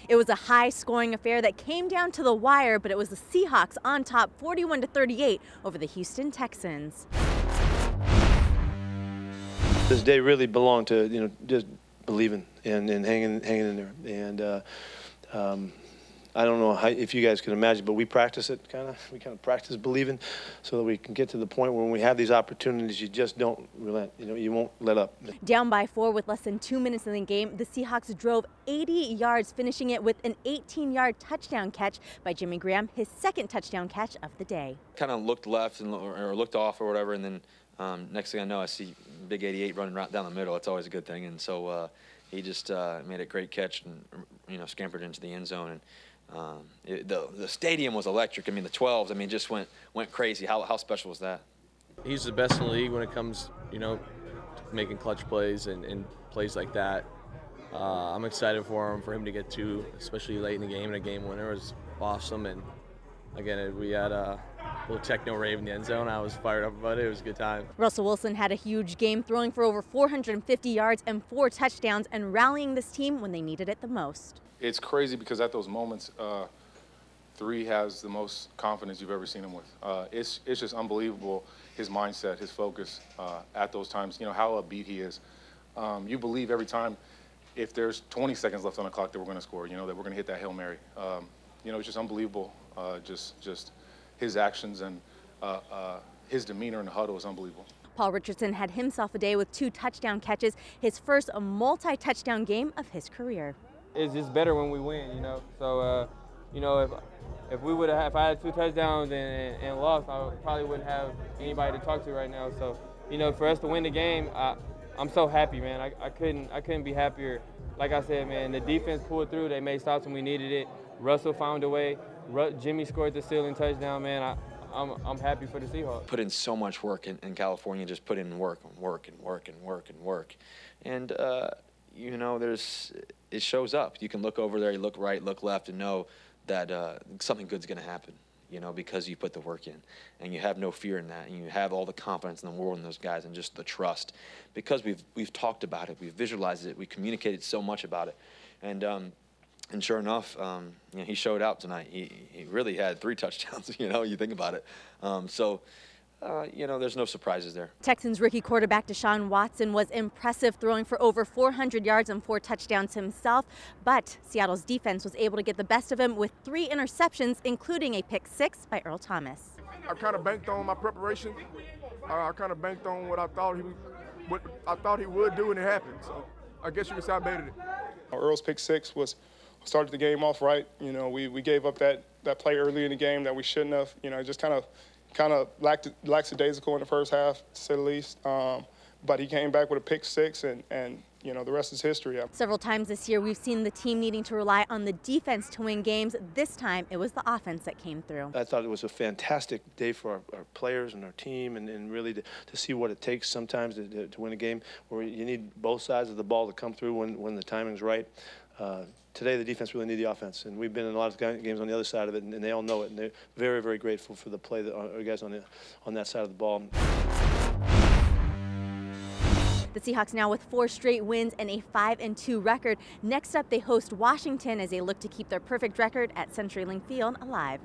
It was a high-scoring affair that came down to the wire, but it was the Seahawks on top 41-38 over the Houston Texans. This day really belonged to, just believing and hanging in there. And I don't know if you guys can imagine, but we practice it we kind of practice believing so that we can get to the point where when we have these opportunities, you just don't relent. You won't let up. Down by 4 with less than 2 minutes in the game, the Seahawks drove 80 yards, finishing it with an 18-yard touchdown catch by Jimmy Graham, his second touchdown catch of the day. Kind of looked left or looked off or whatever, and then next thing I know, I see Big 88 running right down the middle. It's always a good thing, and so he just made a great catch and scampered into the end zone. And the stadium was electric. I mean, the 12s, just went crazy. How special was that? He's the best in the league when it comes, making clutch plays and plays like that. I'm excited for him to get two, especially late in the game, and a game winner was awesome. And again, we had a little techno rave in the end zone. I was fired up about it. It was a good time. Russell Wilson had a huge game, throwing for over 450 yards and 4 touchdowns and rallying this team when they needed it the most. It's crazy because at those moments, 3 has the most confidence you've ever seen him with. It's just unbelievable, his mindset, his focus at those times, how upbeat he is. You believe every time if there's 20 seconds left on the clock that we're going to score, that we're going to hit that Hail Mary. It's just unbelievable. Just his actions and his demeanor in the huddle is unbelievable. Paul Richardson had himself a day with 2 touchdown catches, his first multi-touchdown game of his career. It's just better when we win, So, if I had 2 touchdowns and lost, I probably wouldn't have anybody to talk to right now. So, for us to win the game, I'm so happy, man. I couldn't be happier. Like I said, man, the defense pulled through. They made stops when we needed it. Russell found a way. Jimmy scored the ceiling touchdown, man. I'm happy for the Seahawks. Put in so much work in California. Just put in work. And it shows up. You can look over there, you look right, look left, and know that something good's going to happen, because you put the work in. And you have no fear in that, and you have all the confidence in the world in those guys and just the trust. Because we've talked about it, we've visualized it, we communicated so much about it. And sure enough, he showed out tonight. He really had 3 touchdowns, you think about it. There's no surprises there. Texans rookie quarterback Deshaun Watson was impressive, throwing for over 400 yards and 4 touchdowns himself. But Seattle's defense was able to get the best of him with 3 interceptions, including a pick 6 by Earl Thomas. I kind of banked on my preparation. I kind of banked on what I thought he would do, and it happened. So I guess you can say I made it. Earl's pick 6 started the game off right. We gave up that play early in the game that we shouldn't have. Just kind of lackadaisical in the first half, to say the least. But he came back with a pick 6, and the rest is history. Several times this year, we've seen the team needing to rely on the defense to win games. This time, it was the offense that came through. I thought it was a fantastic day for our players and our team, and really to see what it takes sometimes to win a game where you need both sides of the ball to come through when the timing's right. Today, the defense really needed the offense, and we've been in a lot of games on the other side of it, and they all know it, and they're very, very grateful for the play that our guys on that side of the ball. The Seahawks now with 4 straight wins and a 5-2 record. Next up, they host Washington as they look to keep their perfect record at CenturyLink Field alive.